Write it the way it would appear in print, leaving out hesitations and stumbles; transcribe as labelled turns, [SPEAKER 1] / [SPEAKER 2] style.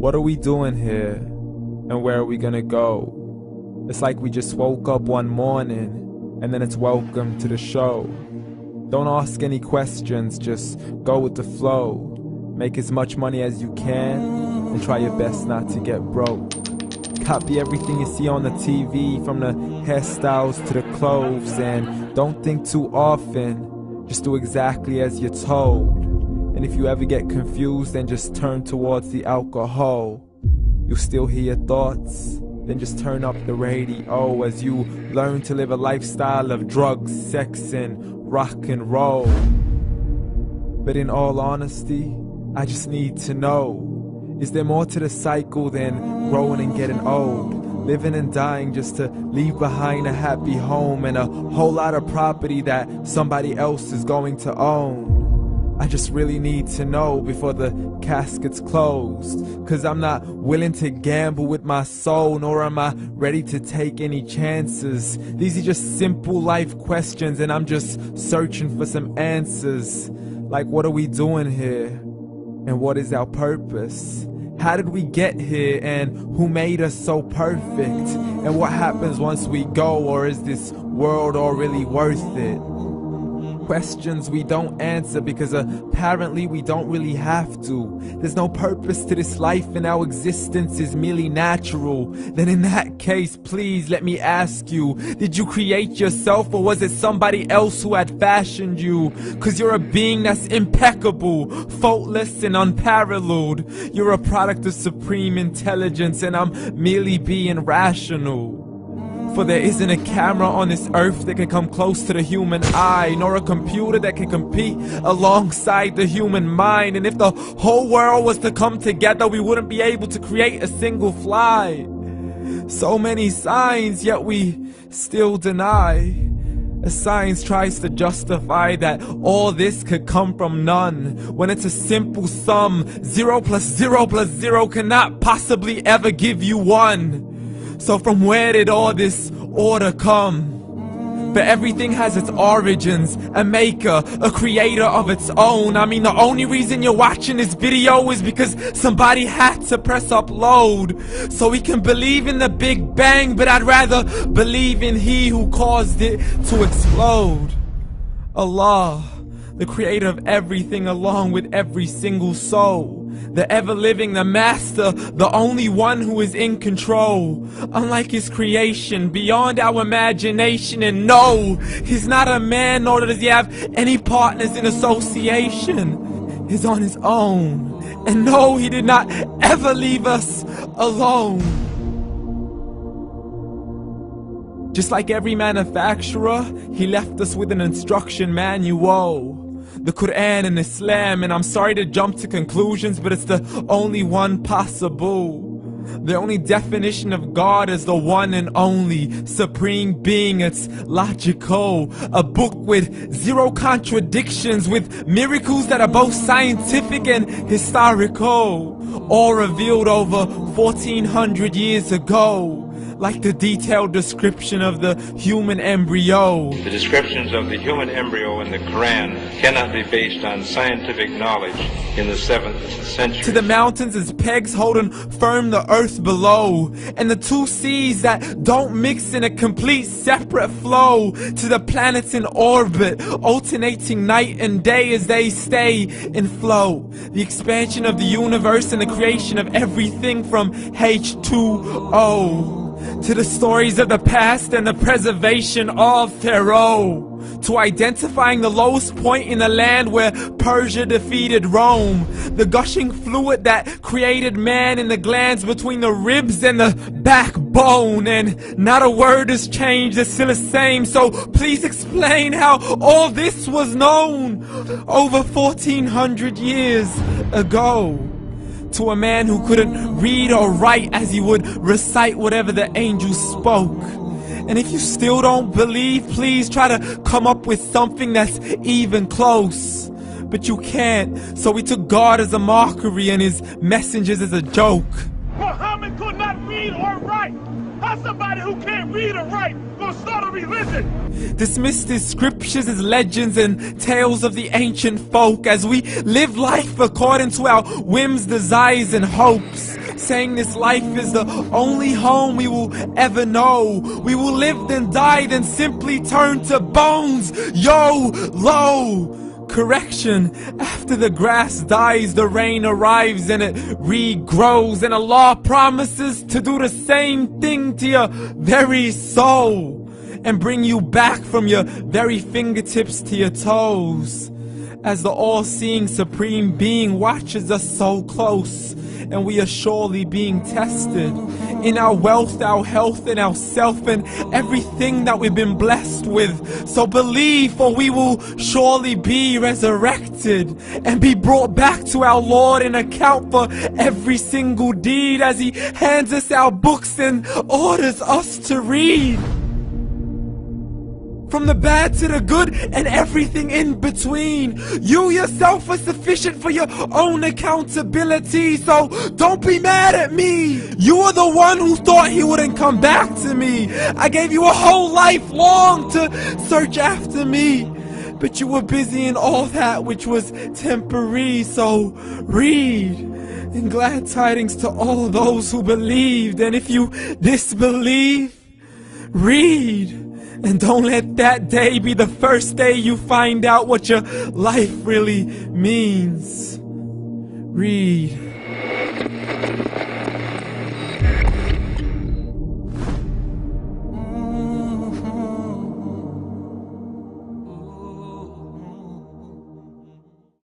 [SPEAKER 1] What are we doing here? And where are we gonna go? It's like we just woke up one morning, and then it's welcome to the show. Don't ask any questions, just go with the flow. Make as much money as you can, and try your best not to get broke. Copy everything you see on the TV, from the hairstyles to the clothes, and don't think too often, just do exactly as you're told. And if you ever get confused, then just turn towards the alcohol. You'll still hear your thoughts, then just turn up the radio as you learn to live a lifestyle of drugs, sex, and rock and roll. But in all honesty, I just need to know, is there more to the cycle than growing and getting old? Living and dying just to leave behind a happy home and a whole lot of property that somebody else is going to own. I just really need to know before the casket's closed, 'cause I'm not willing to gamble with my soul, nor am I ready to take any chances. These are just simple life questions, and I'm just searching for some answers. Like, what are we doing here? And what is our purpose? How did we get here, and who made us so perfect? And what happens once we go, or is this world all really worth it? Questions we don't answer because apparently we don't really have to. There's no purpose to this life and our existence is merely natural. Then in that case, please let me ask you, did you create yourself, or was it somebody else who had fashioned you? 'Cause you're a being that's impeccable, faultless and unparalleled. You're a product of supreme intelligence, and I'm merely being rational. For there isn't a camera on this earth that can come close to the human eye, nor a computer that can compete alongside the human mind. And if the whole world was to come together, we wouldn't be able to create a single fly. So many signs, yet we still deny. As science tries to justify that all this could come from none, when it's a simple sum. 0 plus 0 plus 0 cannot possibly ever give you 1. So from where did all this order come? But everything has its origins, a maker, a creator of its own. I mean, the only reason you're watching this video is because somebody had to press upload. So we can believe in the Big Bang, but I'd rather believe in He who caused it to explode. Allah, the creator of everything, along with every single soul. The ever-living, the master, the only one who is in control. Unlike his creation, beyond our imagination. And no, he's not a man, nor does he have any partners in association. He's on his own. And no, he did not ever leave us alone. Just like every manufacturer, he left us with an instruction manual. The Quran and Islam, and I'm sorry to jump to conclusions, but it's the only one possible. The only definition of God is the one and only supreme being. It's logical, a book with 0 contradictions, with miracles that are both scientific and historical, all revealed over 1400 years ago. Like the detailed description of the human embryo.
[SPEAKER 2] The descriptions of the human embryo in the Quran cannot be based on scientific knowledge in the 7th century.
[SPEAKER 1] To the mountains as pegs holding firm the earth below, and the 2 seas that don't mix in a complete separate flow. To the planets in orbit, alternating night and day as they stay in flow. The expansion of the universe and the creation of everything from H2O. To the stories of the past and the preservation of Pharaoh. To identifying the lowest point in the land where Persia defeated Rome. The gushing fluid that created man in the glands between the ribs and the backbone. And not a word has changed, it's still the same. So please explain how all this was known over 1400 years ago. To a man who couldn't read or write, as he would recite whatever the angels spoke. And if you still don't believe, please try to come up with something that's even close. But you can't, so we took God as a mockery and his messengers as a joke.
[SPEAKER 3] Muhammad could not read or write. How's somebody who can't read or write gonna start a religion?
[SPEAKER 1] Dismissed his scriptures as legends and tales of the ancient folk, as we live life according to our whims, desires, and hopes. saying this life is the only home we will ever know. We will live then die, then simply turn to bones. YOLO! Correction, after the grass dies, the rain arrives and it regrows, and Allah promises to do the same thing to your very soul and bring you back from your very fingertips to your toes, as the all-seeing supreme being watches us so close, and we are surely being tested in our wealth, our health, and our self, and everything that we've been blessed with. So believe, for we will surely be resurrected and be brought back to our Lord and account for every single deed, as He hands us our books and orders us to read. From the bad to the good and everything in between. You yourself are sufficient for your own accountability, so don't be mad at me. You are the one who thought He wouldn't come back to me. I gave you a whole life long to search after me, but you were busy in all that which was temporary. So read, and glad tidings to all those who believed. And if you disbelieve, read. And don't let that day be the first day you find out what your life really means. Read.